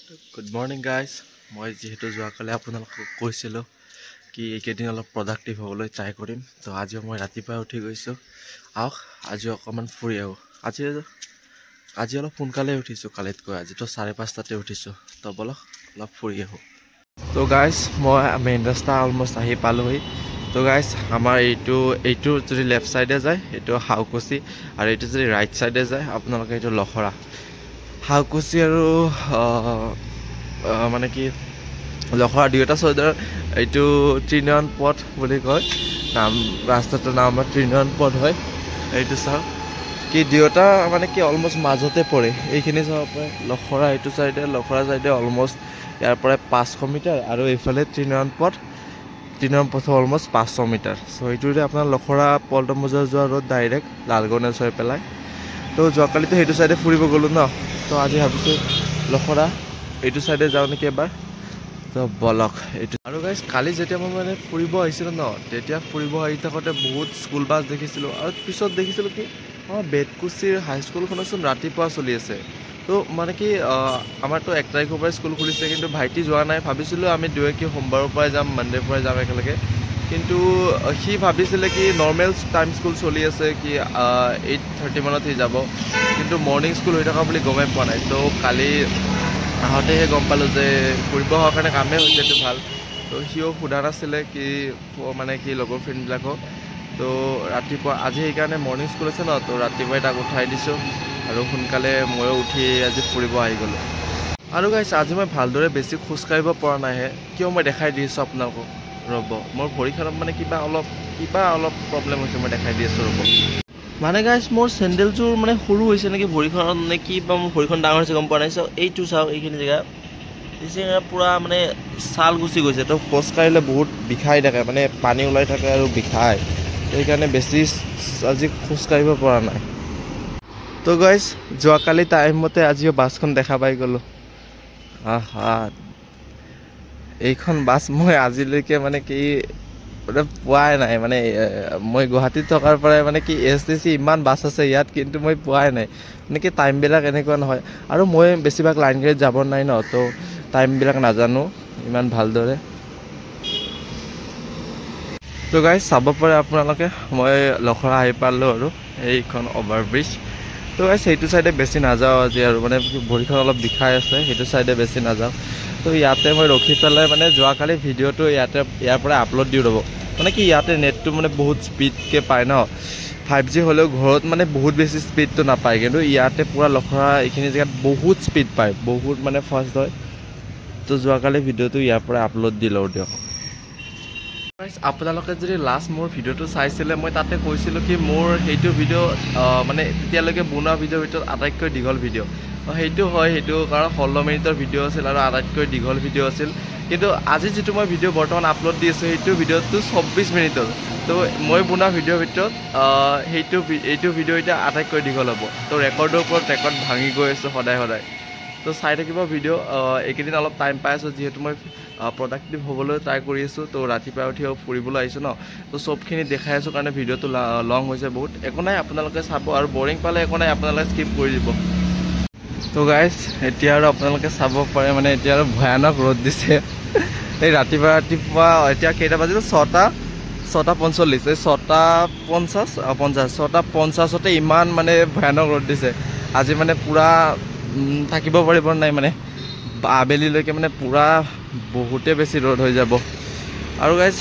Good morning guys. মই যেহেতু যোৱাকালি আপোনালোকক কৈছিলোঁ কি এইকেইদিন অলপ প্ৰডাক্টিভ হ'বলৈ ট্ৰাই কৰিম তো আজি মই ৰাতিপুৱা উঠি গৈছোঁ আহক আজি অকণমান ফুৰি আহোঁ আজি অলপ সোনকালে উঠিছোঁ কালিতকৈ আজিতো 5:30টাতে উঠিছোঁ তো বলক অলপ ফুৰি আহোঁ তো গাইজ মই মেইন ৰাস্তা অলমষ্ট আহি পালোহি তো গাইজ আমাৰ এইটো যদি লেফ্ট ছাইডে যায় এইটো হাউকুচি আৰু এইটো যদি ৰাইট ছাইডে যায় আপোনালোকে এইটো লখৰা হাউকুচি আৰু মানে কি লখৰা দুয়োটা ছাইডৰ এইটো ত্ৰিনয়ন পথ বুলি কয় নাম ৰাস্তাটোৰ নাম ত্ৰিনয়ন পথ হয় এইটো চাওক কি দুয়োটা মানে কি অলমষ্ট মাজতে পৰে এইখিনি চাব পাৰে লখৰা এইটো চাইডে লখৰা চাইডে অলমষ্ট ইয়াৰ পৰা 500 মিটাৰ আৰু এইফালে ত্ৰিনয়ন পথ অলমষ্ট 500 মিটাৰ চ' এইটোৰে আপোনাৰ লখৰা পল্টন বজাৰ যোৱা ৰোড ডাইৰেক্ট লালগণেশ হৈ পেলাই তো যোৱাকালিতো সেইটো চাইডে ফুৰিব গ'লোঁ ন তো আজি ভাবিছোঁ লখৰা এইটো চাইডে যাওঁ নেকি এবাৰ তো বলক এইটো আৰু গাইজ কালি যেতিয়া মই মানে ফুৰিব আহিছিলোঁ ন তেতিয়া ফুৰিব আহি থাকোঁতে বহুত স্কুল বাছ দেখিছিলোঁ আৰু পিছত দেখিছিলোঁ কি আমাৰ বেতকুচিৰ হাইস্কুলখনচোন ৰাতিপুৱা চলি আছে তো মানে কি আমাৰতো 1 তাৰিখৰ পৰাই স্কুল খুলিছে কিন্তু ভাইটি যোৱা নাই ভাবিছিলোঁ আমি দুয়ে কি সোমবাৰৰ পৰাই যাম মানডেৰ পৰাই যাম একেলগে কিন্তু সি ভাবিছিলে কি নৰ্মেল টাইম স্কুল চলি আছে কি 8:30 মানত সি যাব কিন্তু মৰ্ণিং স্কুল হৈ থকা বুলি গমেই পোৱা নাই তো কালি আহোঁতেহে গম পালোঁ যে ফুৰিব হোৱাৰ কাৰণে কামেই হৈছে এইটো ভাল তো সিও সোধা নাছিলে কি মানে কি লগৰ ফ্ৰেণ্ডবিলাকক তো ৰাতিপুৱা আজি সেইকাৰণে মৰ্ণিং স্কুল আছে ন তো ৰাতিপুৱাই তাক উঠাই দিছোঁ আৰু সোনকালে ময়ো উঠি আজি ফুৰিব আহি গ'লোঁ আৰু গাইছ আজি মই ভালদৰে বেছি খোজকাঢ়িব পৰা নাইহে কিয় মই দেখাই দিছোঁ আপোনালোকক ৰ'ব মোৰ ভৰিখনত মানে কিবা অলপ প্ৰব্লেম হৈছে মই দেখাই দি আছোঁ ৰ'ব মানে গাইছ মোৰ চেণ্ডেলযোৰ মানে সৰু হৈছে নেকি ভৰিখনত নে কি বা মোৰ ভৰিখন ডাঙৰ হৈছে গম পোৱা নাই চাওক এইটো চাওক এইখিনি জেগা পূৰা মানে ছাল গুচি গৈছে তো খোজকাঢ়িলে বহুত বিষাই থাকে মানে পানী ওলাই থাকে আৰু বিষায় সেইকাৰণে বেছি আজি খোজকাঢ়িব পৰা নাই তো গাইছ যোৱাকালি টাইমমতে আজিও বাছখন দেখা পাই গ'লোঁ এইখন বাছ মই আজিলৈকে মানে কি পোৱাই নাই মানে মই গুৱাহাটীত থকাৰ পৰাই মানে কি STC ইমান বাছ আছে ইয়াত কিন্তু মই পোৱাই নাই মানে কি টাইমবিলাক এনেকুৱা নহয় আৰু মই বেছিভাগ লাইন গাড়ীত যাব নাই ন তো টাইমবিলাক নাজানো ইমান ভালদৰে তো গাইজ চাব পাৰে আপোনালোকে মই লখৰা আহি পালোঁ আৰু এইখন অভাৰব্ৰিজ তো গাইজ সেইটো চাইডে বেছি নাযাওঁ আজি আৰু মানে ভৰিখন অলপ বিষাই আছে সেইটো চাইডে বেছি নাযাওঁ তো ইয়াতে মই ৰখি পেলাই মানে যোৱাকালি ভিডিঅ'টো ইয়াৰ পৰা আপলোড দিওঁ ৰ'ব মানে কি ইয়াতে নেটটো মানে বহুত স্পীডকৈ পায় ন 5G হ'লেও ঘৰত মানে বহুত বেছি স্পীডটো নাপায় কিন্তু ইয়াতে পূৰা লখৰা এইখিনি জেগাত বহুত স্পীড পায় বহুত মানে ফাষ্ট হয় তো যোৱাকালি ভিডিঅ'টো ইয়াৰ পৰা আপলোড দিলোঁ দিয়ক আপোনালোকে যদি লাষ্ট মোৰ ভিডিঅ'টো চাইছিলে মই তাতে কৈছিলোঁ কি মোৰ সেইটো ভিডিঅ' মানে তেতিয়ালৈকে বনোৱা ভিডিঅ'ৰ ভিতৰত আটাইতকৈ দীঘল ভিডিঅ' সেইটো হয় সেইটো কাৰণ 16 মিনিটৰ ভিডিঅ' আছিল আৰু আটাইতকৈ দীঘল ভিডিঅ' আছিল কিন্তু আজি যিটো মই ভিডিঅ' বৰ্তমান আপলোড দি আছোঁ সেইটো ভিডিঅ'টো 24 মিনিটৰ তো মই বনোৱা ভিডিঅ'ৰ ভিতৰত এইটো ভিডিঅ' এতিয়া আটাইতকৈ দীঘল হ'ব তো ৰেকৰ্ডৰ ওপৰত ৰেকৰ্ড ভাঙি গৈ আছোঁ সদায় তো চাই থাকিব ভিডিঅ' এইকেইদিন অলপ টাইম পাই আছোঁ যিহেতু মই প্ৰডাক্টিভ হ'বলৈ ট্ৰাই কৰি আছোঁ তো ৰাতিপুৱা উঠি ফুৰিবলৈ আহিছোঁ ন তো চবখিনি দেখাই আছোঁ কাৰণে ভিডিঅ'টো লং হৈছে বহুত একো নাই আপোনালোকে চাব আৰু বৰিং পালে একো নাই আপোনালোকে স্কিপ কৰি দিব তো গাইজ এতিয়া আৰু আপোনালোকে চাব পাৰে মানে এতিয়া আৰু ভয়ানক ৰ'দ দিছে এই ৰাতিপুৱা এতিয়া কেইটা বাজিলে 6:45 এই 6:50 ইমান মানে ভয়ানক ৰ'দ দিছে আজি মানে পূৰা থাকিব পাৰিব নাই মানে আবেলিলৈকে মানে পূৰা বহুতে বেছি ৰ'দ হৈ যাব আৰু গাইজ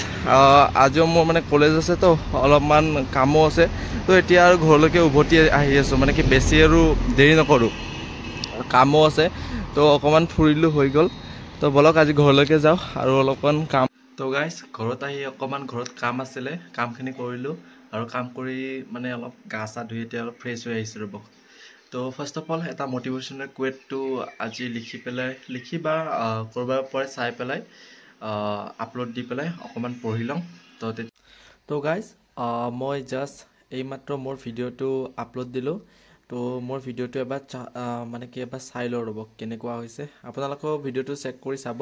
আজিও মোৰ মানে কলেজ আছে তো অলপমান কামো আছে তো এতিয়া আৰু ঘৰলৈকে উভতি আহি আছোঁ মানে কি বেছি আৰু দেৰি নকৰোঁ কামো আছে তো অকণমান ফুৰিলোঁ হৈ গ'ল তো বলক আজি ঘৰলৈকে যাওঁ আৰু অলপমান কাম তো গাইজ ঘৰত আহি অকণমান ঘৰত কাম আছিলে কামখিনি কৰিলোঁ আৰু কাম কৰি মানে অলপ গা চা ধুই এতিয়া অলপ ফ্ৰেছ হৈ আহিছোঁ ৰ'ব তো ফাৰ্ষ্ট অফ অল এটা মটিভেশ্যনেল কুৱেটটো আজি লিখি বা ক'ৰবাৰ পৰাই চাই পেলাই আপলোড দি পেলাই অকণমান পঢ়ি লওঁ তো গাইজ মই জাষ্ট এইমাত্ৰ মোৰ ভিডিঅ'টো আপলোড দিলোঁ তো মোৰ ভিডিঅ'টো এবাৰ মানে কি এবাৰ চাই লওঁ ৰ'ব কেনেকুৱা হৈছে আপোনালোকেও ভিডিঅ'টো চেক কৰি চাব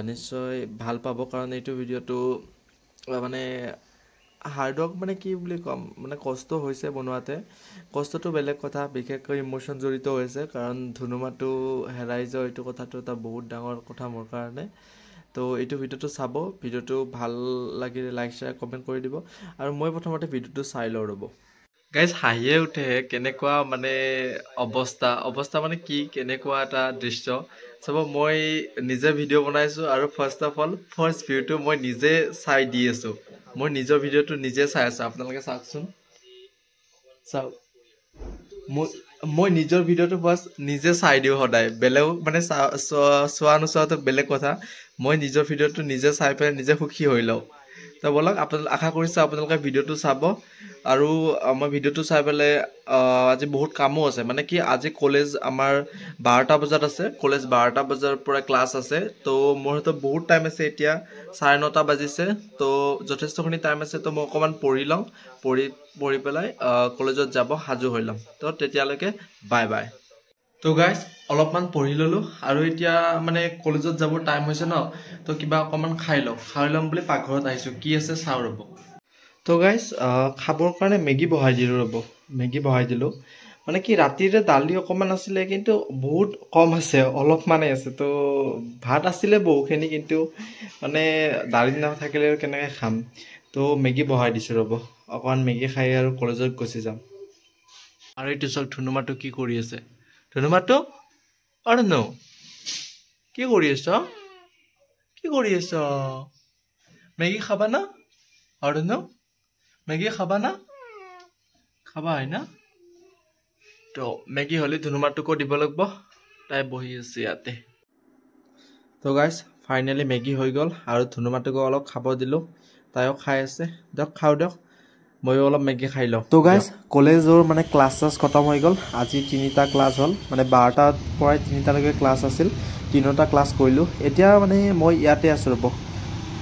নিশ্চয় ভাল পাব কাৰণ এইটো ভিডিঅ'টো মানে হাৰ্ড ৱৰ্ক মানে কি বুলি ক'ম মানে কষ্ট হৈছে বনোৱাতে কষ্টটো বেলেগ কথা বিশেষকৈ ইমোশ্যন জড়িত হৈছে কাৰণ ধুনুমাটো হেৰাই যোৱা এইটো কথাটো এটা বহুত ডাঙৰ কথা মোৰ কাৰণে তো এইটো ভিডিঅ'টো চাব ভিডিঅ'টো ভাল লাগিলে লাইক শ্বেয়াৰ কমেণ্ট কৰি দিব আৰু মই প্ৰথমতে ভিডিঅ'টো চাই লওঁ ৰ'ব গাইজ হাঁহিয়ে উঠে কেনেকুৱা মানে অৱস্থা মানে কি কেনেকুৱা এটা দৃশ্য চাব মই নিজে ভিডিঅ' বনাইছোঁ আৰু ফাৰ্ষ্ট ভিউটো মই নিজে চাই দি আছোঁ মই নিজৰ ভিডিঅ'টো নিজে চাই আছোঁ আপোনালোকে চাওকচোন চাওক মই নিজৰ ভিডিঅ'টো ফাৰ্ষ্ট নিজে চাই দিওঁ সদায় বেলেগক মানে চোৱা নোচোৱাটো বেলেগ কথা মই নিজৰ ভিডিঅ'টো নিজে চাই পেলাই নিজে সুখী হৈ লওঁ তো বলক আশা কৰিছোঁ আপোনালোকে ভিডিঅ'টো চাব আৰু মই ভিডিঅ'টো চাই পেলাই আজি বহুত কামো আছে মানে কি আজি কলেজ আমাৰ 12টা বজাত আছে কলেজ 12টা বজাৰ পৰা ক্লাছ আছে তো মোৰ হাতত বহুত টাইম আছে এতিয়া 9:30 বাজিছে তো যথেষ্টখিনি টাইম আছে তো মই অকণমান পঢ়ি লওঁ পঢ়ি পেলাই কলেজত যাব সাজু হৈ ল'ম তো তেতিয়ালৈকে বাই বাই তো গাইজ অলপমান পঢ়ি ল'লোঁ আৰু এতিয়া মানে কলেজত যাবৰ টাইম হৈছে ন তো কিবা অকণমান খাই ল'ম বুলি পাকঘৰত আহিছোঁ কি আছে চাওঁ ৰ'ব তো গাইজ খাবৰ কাৰণে মেগী বহাই দিলোঁ মানে কি ৰাতিৰে দালি অকণমান আছিলে কিন্তু বহুত কম আছে অলপমানে আছে তো ভাত আছিলে বহুখিনি কিন্তু মানে দালি নাথাকিলে কেনেকৈ খাম তো মেগী বহাই দিছোঁ ৰ'ব অকণমান মেগী খাই আৰু কলেজত গুচি যাম আৰু এইটো চাওক ধুনুমাটো কি কৰি আছে ধুনুমাটো অৰুণু কি কৰি আছ মেগী খাবা না অৰুণু মেগী খাবা না খাবা হয় না তো মেগী হ'লে ধুনুমাটোকো দিব লাগিব তাই বহি আছে ইয়াতে তো গাইজ ফাইনেলি মেগী হৈ গ'ল আৰু ধুনুমাটোকো অলপ খাব দিলোঁ তাইও খাই আছে দিয়ক খাওঁ দিয়ক ময়ো অলপ মেগী খাই লওঁ তো গাইজ কলেজৰ মানে ক্লাছ খতম হৈ গ'ল আজি 3টা ক্লাছ হ'ল মানে 12টাৰ পৰাই 3টালৈকে ক্লাছ আছিল 3টা ক্লাছ কৰিলোঁ এতিয়া মানে মই ইয়াতে আছোঁ ৰ'ব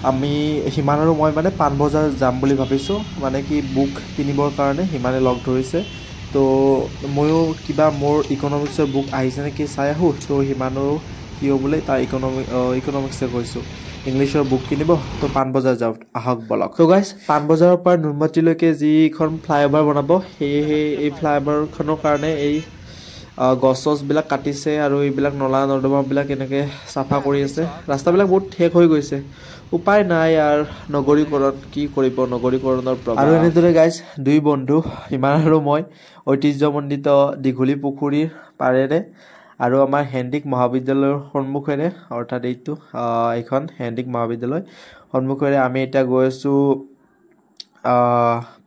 আমি হিমান আৰু মই মানে পাণবজাৰ যাম বুলি ভাবিছোঁ মানে কি বুক কিনিবৰ কাৰণে হিমানে লগ ধৰিছে তো ময়ো কিবা মোৰ ইকনমিক্সৰ বুক আহিছে নেকি চাই আহোঁ তো হিমানৰো কি বোলে তাৰ ইকনমিক্সে কৈছোঁ ইংলিছৰ বুক কিনিব তো পাণবজাৰ যাওঁ আহক বলক তো গাইজ পাণবজাৰৰ পৰা নুনমাটিলৈকে যিখন ফ্লাইঅভাৰ বনাব সেয়েহে এই ফ্লাইঅভাৰখনৰ কাৰণে এই গছবিলাক কাটিছে আৰু এইবিলাক নলা নৰ্দমাবিলাক এনেকৈ চাফা কৰি আছে ৰাস্তাবিলাক বহুত ঠেক হৈ গৈছে উপায় নাই আৰু নগৰীকৰণ কি কৰিব নগৰীকৰণৰ প্ৰভাৱ আৰু এনেদৰে গাইজ দুই বন্ধু হিমান আৰু মই ঐতিহ্যমণ্ডিত দীঘলী পুখুৰীৰ পাৰেৰে আৰু আমাৰ হেণ্ডিক মহাবিদ্যালয়ৰ সন্মুখেৰে অৰ্থাৎ এইখন হেণ্ডিক মহাবিদ্যালয় সন্মুখেৰে আমি এতিয়া গৈ আছোঁ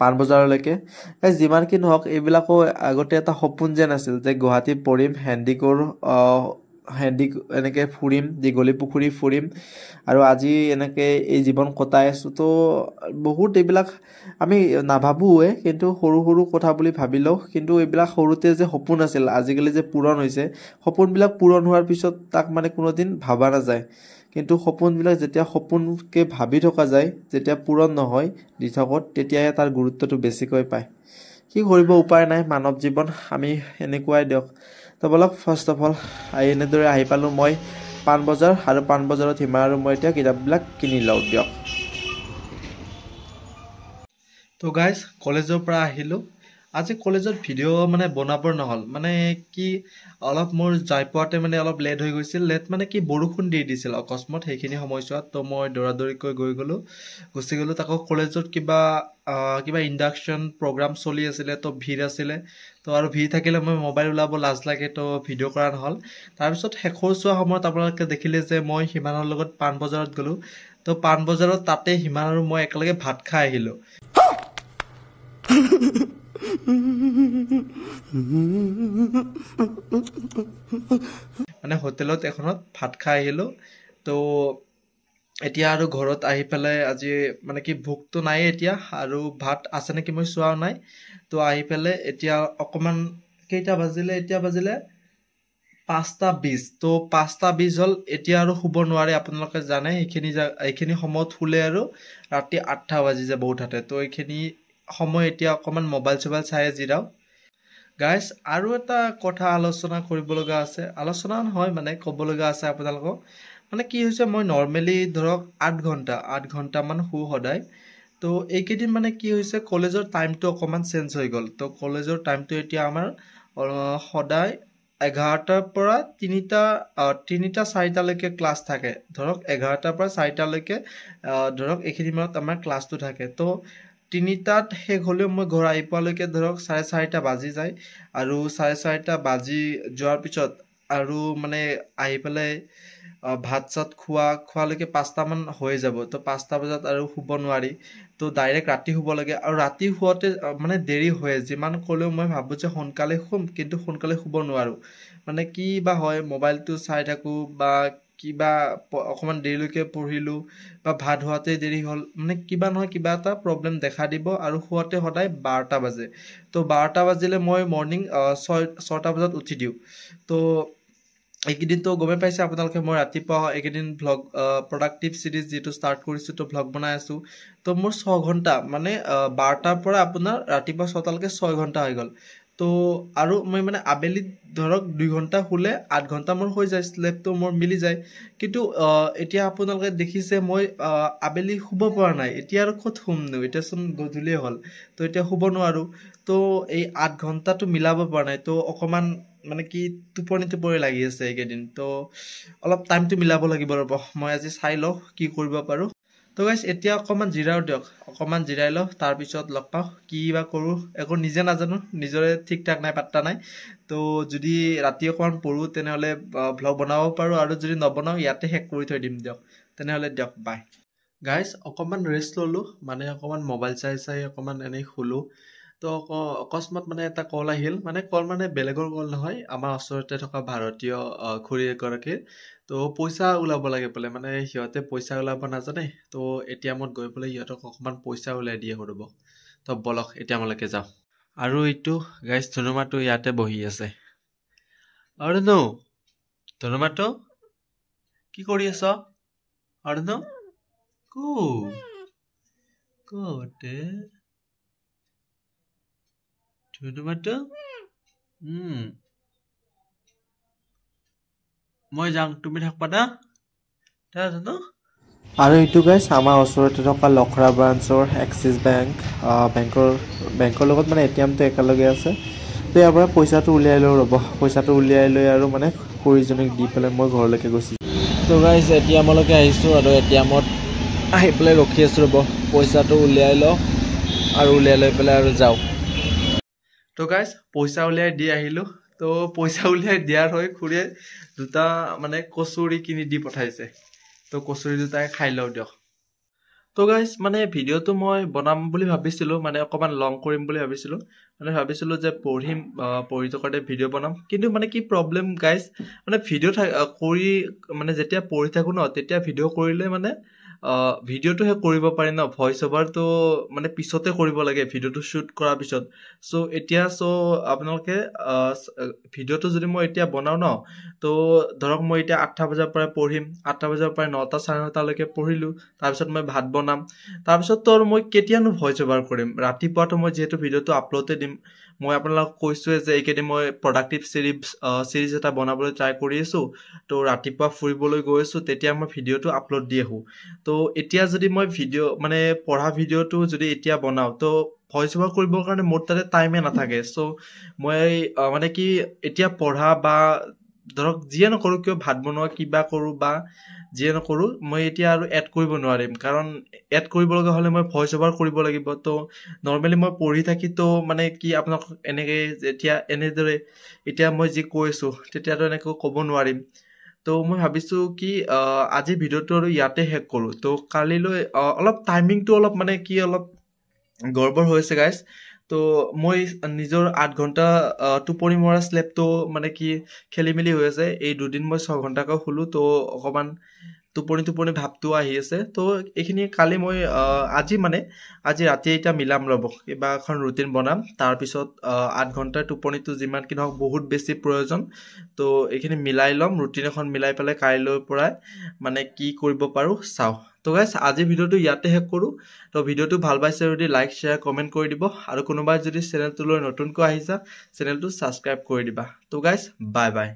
পাণবজাৰলৈকে যিমান কি নহওক এইবিলাকো আগতে এটা সপোন যেন আছিল যে গুৱাহাটীত পঢ়িম হেণ্ডিক এনেকৈ ফুৰিম দীঘলী পুখুৰী ফুৰিম আৰু আজি এনেকৈ এই জীৱন কটাই আছোঁ তো বহুত এইবিলাক আমি নাভাবোঁৱে কিন্তু সৰু কথা বুলি ভাবি লওঁ কিন্তু এইবিলাক সৰুতে যে সপোন আছিল আজিকালি যে পূৰণ হৈছে সপোনবিলাক পূৰণ হোৱাৰ পিছত তাক মানে কোনোদিন ভাবা নাযায় কিন্তু সপোনবিলাক যেতিয়া সপোনকৈ ভাবি থকা যায় যেতিয়া পূৰণ নহয় দিঠকত তেতিয়াহে তাৰ গুৰুত্বটো বেছিকৈ পায় কি কৰিব উপায় নাই মানৱ জীৱন আমি এনেকুৱাই দিয়ক তো বলক ফাৰ্ষ্ট অফ অল এনেদৰে আহি পালোঁ মই পাণবজাৰ আৰু পাণবজাৰত হিমা আৰু মই এতিয়া কিতাপবিলাক কিনি লওঁ দিয়ক তো গাইজ কলেজৰ পৰা আহিলোঁ আজি কলেজত ভিডিঅ' মানে বনাবৰ নহ'ল মানে কি অলপ মোৰ যাই পোৱাতে মানে অলপ লেট হৈ গৈছিল লেট মানে কি বৰষুণ দি দিছিল অকস্মাত সেইখিনি সময়ছোৱাত তো মই দৌৰাদৌৰিকৈ গুচি গ'লোঁ তাকো কলেজত কিবা ইণ্ডাকশ্যন প্ৰগ্ৰাম চলি আছিলে তো ভিৰ আছিলে তো আৰু ভিৰ থাকিলে মই মোবাইল ওলাব লাজ লাগে তো ভিডিঅ' কৰা নহ'ল তাৰপিছত শেষৰ চোৱা সময়ত আপোনালোকে দেখিলে যে মই হিমানৰ লগত পাণবজাৰত গ'লোঁ তো পাণবজাৰত তাতে হিমান আৰু মই একেলগে ভাত খাই আহিলোঁ মানে হোটেলত এখনত ভাত খাই আহিলোঁ তো এতিয়া আৰু ঘৰত আহি পেলাই আজি মানে কি ভোকটো নাই এতিয়া আৰু ভাত আছে নেকি মই চোৱাও নাই তো আহি পেলাই এতিয়া অকণমান কেইটা বাজিলে এতিয়া বাজিলে 5:20 তো 5:20 হ'ল এতিয়া আৰু শুব নোৱাৰে আপোনালোকে জানে এইখিনি সময়ত শুলে আৰু ৰাতি 8টা বাজি যায় বহুত হাতে তো এইখিনি সময় এতিয়া অকণমান মোবাইল চাই জিৰাও গাইজ আৰু এটা কথা আলোচনা কৰিব লগা আছে আলোচনা নহয় মানে ক'ব লগা আছে আপোনালোকক মানে কি হৈছে মই নৰ্মেলি ধৰক 8 ঘণ্টামান শু সদায় তো তো এইকেইদিন মানে কি হৈছে কলেজৰ টাইমটো অকমান চেঞ্জ হৈ গ'ল তো কলেজৰ টাইমটো এতিয়া আমাৰ সদায় 11টাৰ পৰা 3টা 4টালৈকে ক্লাছ থাকে ধৰক 11টাৰ পৰা 4টালৈকে ধৰক এইখিনি মানত আমাৰ ক্লাছটো থাকে তো 3টাত শেষ হ'লেও মই ঘৰ আহি পোৱালৈকে ধৰক 4:30 বাজি যায় আৰু 4:30 বাজি যোৱাৰ পিছত আৰু মানে আহি পেলাই ভাত চাত খোৱালৈকে 5টা মান হৈ যাব তো 5টা বজাত আৰু শুব নোৱাৰি তো ডাইৰেক্ট ৰাতি শুব লাগে আৰু ৰাতি শুৱাতে মানে দেৰি হয় যিমান ক'লেও মই ভাবো যে সোনকালে শুম কিন্তু সোনকালে শুব নোৱাৰো মানে কি বা হয় মোবাইলটো চাই থাকো বা কিবা অকমান দেৰিলৈকে পঢ়িলো বা ভাত হোৱাতে দেৰি হ'ল মানে কিবা নহয় কিবা এটা প্ৰব্লেম দেখা দিব আৰু শুৱাতে সদায় 12টা বাজে তো 12টা বাজিলে মই মৰ্নিং 6টা বজাত উঠি দিওঁ তো এইকেইদিন তো গমে পাইছে আপোনালোকে মই ৰাতিপুৱা এইকেইদিন ভ্লগ প্ৰডাক্টিভ সিৰিজ যেটো ষ্টাৰ্ট কৰিছো তো ভ্লগ বনাই আছো তো মোৰ 6 ঘণ্টা মানে 12টাৰ পৰা আপোনাৰ ৰাতিপুৱা 6টালৈকে 6 ঘণ্টা হৈ গ'ল তো আৰু মই মানে আবেলি ধৰক 2 ঘণ্টা শুলে 8 ঘণ্টা মোৰ হৈ যায় স্লেপটো মোৰ মিলি যায় কিন্তু এতিয়া আপোনালোকে দেখিছে মই আবেলি শুব পৰা নাই এতিয়া আৰু ক'ত শুমনো এতিয়া চোন গধূলিয়ে হ'ল তো এতিয়া শুব নোৱাৰো তো এই 8 ঘণ্টাটো মিলাব পৰা নাই তো অকমান মানে কি টোপনি লাগি আছে এইকেইদিন তো অলপ টাইমটো মিলাব লাগিব ৰব মই আজি চাই লওঁ কি কৰিব পাৰো তো গাইস এতিয়া অকমান জিৰাও দিয়ক অকমান জিৰাই লওঁ তাৰ পিছত লগ পাওঁ কি বা কৰো একো নিজে নাজানো নিজৰে ঠিক ঠাক নাই পাত্তা নাই তো যদি ৰাতি অকমান পঢ়ো তেনেহলে ভ্লগ বনাব পাৰো আৰু যদি নবনাও ইয়াতে হেক কৰি থৈ দিম দিয়ক তেনেহলে দিয়ক বাই গাইস অকমান ৰেষ্ট ললো মানে অকমান মোবাইল চাই অকমান এনেই শুলো তো অকস্মাত মানে এটা কল আহিল মানে কল মানে বেলেগৰ কল নহয় আমাৰ ওচৰতে থকা ভাৰতীয় খুৰী এগৰাকীৰ তো পইচা ওলাব লাগে বলে মানে সিহঁতে পইচা ওলাব নাজানে তো এটিএমত গৈ পেলাই সিহঁতক অকমান পইচা ওলাই দিয়ে হৰব তো বলক এটিএমলৈকে যাও আৰু ইটো গাইস ধনুমাটো ইয়াতে বহি আছে আৰু নো ধনুমাটো কি কৰি আছ আৰু নো কোতে ধনুমাটো মই যাম তুমি থাকবা না জানো আৰু এইটো গাইস আমাৰ ওচৰতে থকা লখৰা ব্ৰাঞ্চৰ এক্সিছ বেংকৰ লগত মানে এটিএমটো একেলগে আছে তো ইয়াৰ পৰা পইচাটো উলিয়াই লওঁ ৰব পইচাটো উলিয়াই লৈ আৰু মানে খুৰীজনীক দি পেলাই মই ঘৰলৈকে গৈছি তো গাইস এটিএমলৈকে আহিছো আৰু এটিএমত আহি পেলাই ৰখি আছো ৰব পইচাটো উলিয়াই লওঁ আৰু উলিয়াই লৈ পেলাই আৰু যাওঁ তো গাইস পইচা উলিয়াই দি আহিলো তো পইচা উলিয়াই দিয়াৰ হৈ খুৰীয়ে দুটা মানে কচুৰি কিনি দি পঠাইছে তো কচুৰি দুটাই খাই লওঁ দিয়ক তো গাইস মানে ভিডিওটো মই বনাম বুলি ভাবিছিলো মানে অকমান লং কৰিম বুলি ভাবিছিলো মানে ভাবিছিলো যে পঢ়ি থকাতে ভিডিও বনাম কিন্তু মানে কি প্ৰবলেম গাইস মানে ভিডিও কৰি মানে যেতিয়া পঢ়ি থাকো ন তেতিয়া ভিডিও কৰিলে মানে ভিডিওটো হে কৰিব পাৰি ন ভয়েস ওভাৰটো মানে পিছতে কৰিব লাগে ভিডিওটো শুট কৰাৰ পিছত সো এতিয়া আপোনালোকে ভিডিওটো যদি মই এতিয়া বনাও ন তো ধৰক মই এতিয়া 8টা বজাৰ পৰা পঢ়িম 8টা বজাৰ পৰা 9টা 9:30 লৈকে পঢ়িলো তাৰ পিছত মই ভাত বনাম তাৰ পিছত তো মই কেতিয়ানো ভয়েস ওভাৰ কৰিম ৰাতিপুৱাটো মই যেহেতু ভিডিওটো আপলোডে দিম মই আপোনালোকক কৈছোৱে যে এইকেদিন মই প্ৰডাক্টিভ সিৰিজ এটা বনাবলৈ ট্ৰাই কৰি আছো তো ৰাতিপুৱা ফুৰিবলৈ গৈ আছো তেতিয়া মই ভিডিওটো আপলোড দি আহো তো এতিয়া যদি মই ভিডিও মানে পঢ়া ভিডিওটো যদি এতিয়া বনাও তো ভয়েস ওভাৰ কৰিবৰ কাৰণে মোৰ তাতে টাইমে নাথাকে সো মই মানে কি এতিয়া পঢ়া বা ধৰক যিয়ে নকৰো কিয় ভাত বনোৱা কিবা কৰো বা যিয়ে নকৰো মই এতিয়া আৰু এড কৰিব নোৱাৰিম কাৰণ এড কৰিব লগা হলে মই ভয়েস ওভাৰ কৰিব লাগিব তো নৰমালি মই পঢ়ি থাকি তো মানে কি আপোনাক এনেকে যেতিয়া এনেদৰে এতিয়া মই যি কৈছো তেতিয়াতো এনেকৈ ক'ব নোৱাৰিম তো মই ভাবিছো কি আজি ভিডিওটো আৰু ইয়াতে হেক কৰো তো কালিলৈ অলপ টাইমিংটো অলপ মানে কি অলপ গড়বড় হৈছে গাইস তো মই নিজৰ 8 ঘণ্টা টোপনি মৰা স্লেপটো মানে কি খেলিমেলি হৈ আছে এই দুদিন মই 6 ঘণ্টাকৈ শুলো তো অকমান টোপনি ভাবটো আহি আছে তো এইখিনি কালি মই আজি ৰাতি এটা মিলাম ৰব কিবা এখন ৰুটিন বনাম তাৰ পিছত 8 ঘণ্টাৰ টোপনিটো যিমান কি নহওক বহুত বেছি প্ৰয়োজন তো এইখিনি মিলাই লম ৰুটিন এখন মিলাই পেলাই কাইলৈৰ পৰা মানে কি কৰিব পাৰো চাও তো গাইস আজি ভিডিওটো ইয়াতে হেক কৰো তো ভিডিওটো ভাল পাইছে যদি লাইক শেয়াৰ কমেন্ট কৰি দিব আৰু কোনোবাই যদি চেনেলটো লৈ নতুনকৈ আহিছা চেনেলটো সাবস্ক্ৰাইব কৰি দিবা তো গাইস বাই বাই